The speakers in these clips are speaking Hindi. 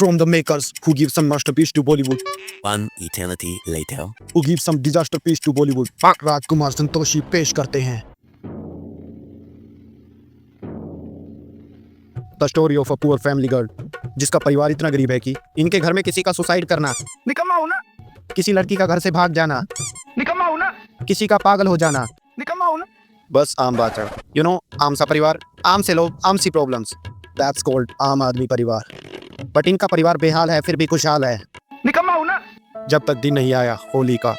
From the makers who give some masterpiece to Bollywood, One eternity later. who give some disaster piece to Bollywood, Rajkumar Santoshi पेश करते हैं the story of a poor family girl, जिसका परिवार इतना गरीब है कि इनके घर में किसी का सुसाइड करना, निकम्मा हो ना, किसी लड़की का घर से भाग जाना, निकम्मा हो ना, किसी का पागल हो जाना, निकम्मा हो ना। बस आम बात है। यू नो, आम सा परिवार, आम से लोग, आम सी प्रॉब्लम्स, दैट्स कॉल्ड आम आदमी परिवार। बट इनका परिवार बेहाल है फिर भी खुशहाल है। निकम्मा हो ना। जब तक दिन नहीं आया होली का।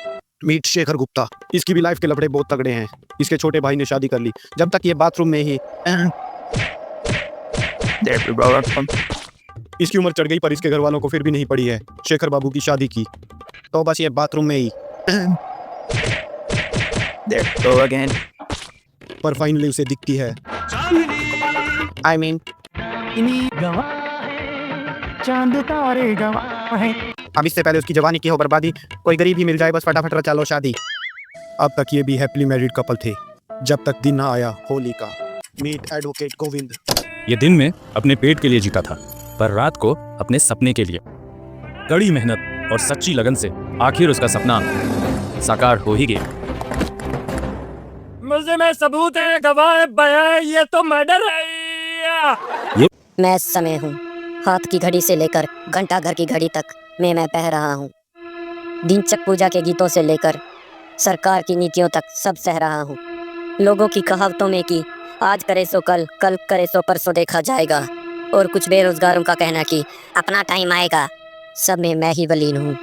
मीट शेखर गुप्ता, इसकी भी लाइफ के लफड़े बहुत तगड़े हैं। इसके छोटे भाई ने शादी कर ली जब तक ये बाथरूम में ही इसकी उम्र चढ़ गई, पर इसके घर वालों को फिर भी नहीं पड़ी है शेखर बाबू की शादी की, तो बस ये बाथरूम में ही पर फाइनली उसे दिखती है, आई मीन चांद तारे गवाह है। अब इससे पहले उसकी जवानी की हो बर्बादी, कोई गरीब ही मिल जाए बस फटाफट रचा लो शादी। अब तक ये भी हैप्पीली मैरिड कपल थे जब तक दिन ना आया होली का। Meet advocate Govind. ये दिन में अपने पेट के लिए जीता था, पर रात को अपने सपने के लिए। कड़ी मेहनत और सच्ची लगन से आखिर उसका सपना साकार हो ही गया। मुझे में सबूत है, गवाह बयां, ये तो मर्डर है। मैं समय हूँ, हाथ की घड़ी से लेकर घंटा घर की घड़ी तक मैं बह रहा हूँ। दिनचक पूजा के गीतों से लेकर सरकार की नीतियों तक सब सह रहा हूँ। लोगों की कहावतों में कि आज करे सो कल, कल करे सो परसों देखा जाएगा, और कुछ बेरोजगारों का कहना कि अपना टाइम आएगा, सब में मैं ही वलीन हूँ।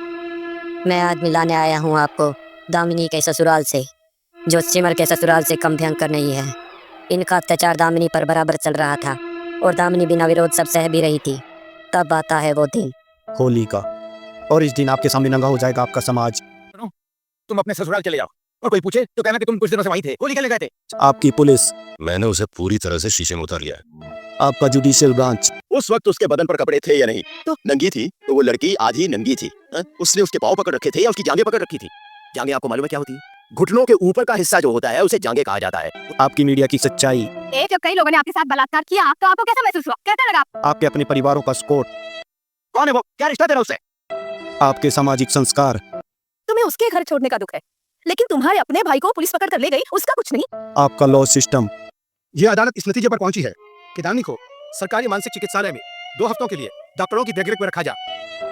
मैं आज मिलाने आया हूँ आपको दामिनी के ससुराल से, जो सिमर के ससुराल से कम भयंकर नहीं है। इनका अत्याचार दामिनी पर बराबर चल रहा था और दामिनी बिना विरोध सब सह भी रही थी। तब आता है वो दिन होली का, और इस दिन आपके सामने नंगा हो जाएगा आपका समाज। तुम अपने ससुराल चले जाओ, और कोई पूछे तो कहना कि तुम कुछ दिनों से वहीं थे, होली खेलने गए थे। आपकी पुलिस, मैंने उसे पूरी तरह से शीशे में उतार लिया है। आपका जुडिशियल ब्रांच। उस वक्त उसके बदन पर कपड़े थे या नहीं? तो नंगी थी, तो वो लड़की आज ही नंगी थी। उसने उसके पाँव पकड़ रखे थे या उसकी जांघें पकड़ रखी थी? जांघें आपको मालूम है क्या होती है? घुटनों के ऊपर का हिस्सा जो होता है उसे जांघें कहा जाता है। आपकी मीडिया की सच्चाई। जब कई लोगों ने आपके साथ बलात्कार किया तो आपको कैसा महसूस हुआ, कैसा लगा? आपके अपने परिवारों का स्कोर। कौन है वो? क्या रिश्ता तेरा उससे? आपके सामाजिक संस्कार। तुम्हें उसके घर छोड़ने का दुख है, लेकिन तुम्हारे अपने भाई को पुलिस पकड़ कर ले गई, उसका कुछ नहीं। आपका लॉ सिस्टम। ये अदालत इस नतीजे पर पहुंची है कि दामिनी को सरकारी मानसिक चिकित्सालय में 2 हफ्तों के लिए डॉक्टरों की देखरेख में रखा जा।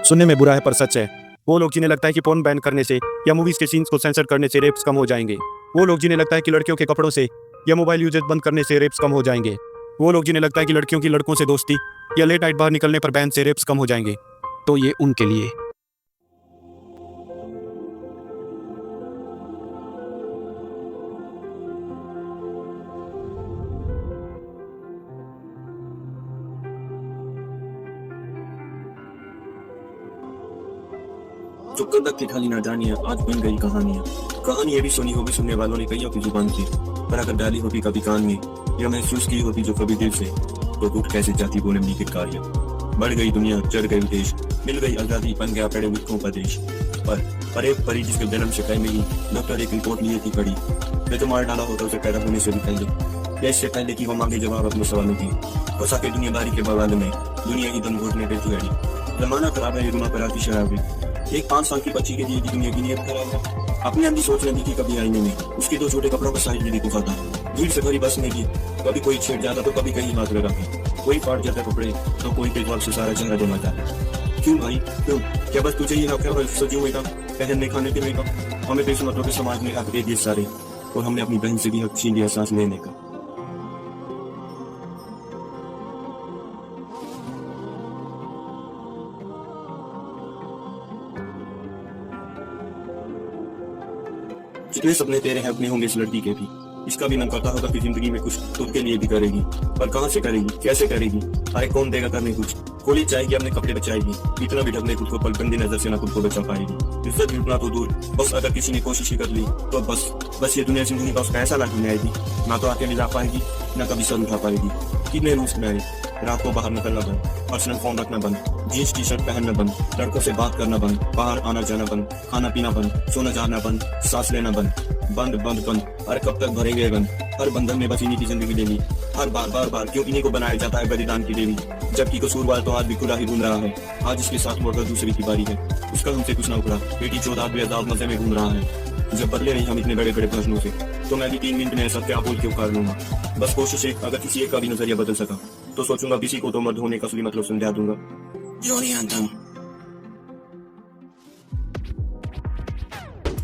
सुनने में बुरा है पर सच है। वो लोग जिन्हें लगता है कि फोन बैन करने से या मूवीज के सीन्स को सेंसर करने से रेप्स कम हो जाएंगे, वो लोग जिन्हें लगता है कि लड़कियों के कपड़ों से या मोबाइल यूजेज बंद करने से रेप्स कम हो जाएंगे, वो लोग जिन्हें लगता है कि लड़कियों की लड़कों से दोस्ती या लेट नाइट बाहर निकलने पर बैन से रेप्स कम हो जाएंगे, तो ये उनके लिए। जो कल तक थी खाली नादानियां, आज बन गई कहानियां। कहानी ये भी सुनी होगी सुनने वालों ने कईयों की जुबान से, पर अगर डाली होती कभी कान में या महसूस की होती जो कभी दिल से, तो टूट कैसे जाती बोले मिली किरकारियां। बढ़ गई दुनिया, चढ़ गई देश, मिल गई आजादी, बन गया पड़े मित्रों का देश। पर एक परी जिसके जन्म से पहले ही डॉक्टर एक रिपोर्ट लिए थी पड़ी, मैं तो मार डाला होता उसे पैदा होने से भी पहले, या इससे पहले कि वो मांगे जवाब अपने सवालों की। घुसा के दुनियादारी के बवाल में दुनिया की दम घोटने पे गड़ी। जमाना खराब है, ये गुना पर आती शराबी। एक 5 साल की बच्ची के लिए दुनिया की नीयत खराब है। अपने अंदर सोच रही थी कभी आईने में, उसके 2 छोटे कपड़ों का साइज भी दिखा था। भीड़ से भरी बस में भी कभी कोई छेड़ जाता तो कभी कहीं हाथ लगा था। कोई फाड़ जाता कपड़े तो कोई पेटवाल से सारा चेहरा जमा जाता। क्यों भाई क्यों? क्या बस तुझे ये हक है सजी हुए का, पहनने खाने पीने का? हमें बेसुमतों के समाज में हक दे दिए सारे, और हमने अपनी बहन से भी हक छीन लिया सांस लेने का। जितने सपने तेरे हैं अपने होंगे इस लड़की के भी। इसका भी मन करता होगा कि जिंदगी में कुछ खुद के लिए भी करेगी, पर कहाँ से करेगी, कैसे करेगी? अरे कौन देगा करने कुछ? कॉलेज जाएगी, अपने कपड़े बचाएगी, इतना भी ढक ले खुद को पर गंदी नजर से ना खुद को बचा पाएगी। इज्जत लूटना तो दूर, बस अगर किसी ने कोशिश ही कर ली तो बस ये दुनिया जिंदगी का उसका ऐसा लाख में आएगी, ना तो आके मिला पाएगी ना कभी सर उठा पाएगी। कितने रूस में आए, रात को बाहर निकलना बंद, पर्सनल फोन रखना बंद, जीन्स टी शर्ट पहनना बंद, लड़कों से बात करना बंद, बाहर आना जाना बंद, खाना पीना बंद, सोना जाना बंद, सांस लेना बंद, बंद बंद बंद। अरे कब तक भरेंगे गन? हर बंधन में बची की जिंदगी लेनी, हर बार क्यों इन्हीं को बनाया जाता है बलिदान की देवी, जबकि कसूरवार तो आज भी खुला ही घूम रहा है। आज इसके साथ मोड़कर दूसरी की बारी है। उसका हमसे कुछ ना उखड़ा, बेटी 14 बेअजाब मजे में घूम रहा है। जब बदले नहीं हम इतने बड़े बड़े प्रश्नों से, तो मैं भी 3 मिनट में ऐसा क्या बोल के उखाड़ लूंगा। बस कोशिश है, अगर किसी एक का भी नजरिया बदल सका तो सोचूंगा किसी को तो मर्द होने का असली मतलब समझा दूंगा। जोनी अंतम।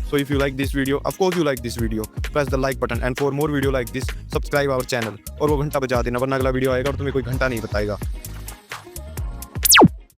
So if you like this video, of course you like this video, press the like button and for more video like this, subscribe our channel और वो घंटा बजा देना, वरना अगला वीडियो आएगा और तुम्हें कोई घंटा नहीं बताएगा।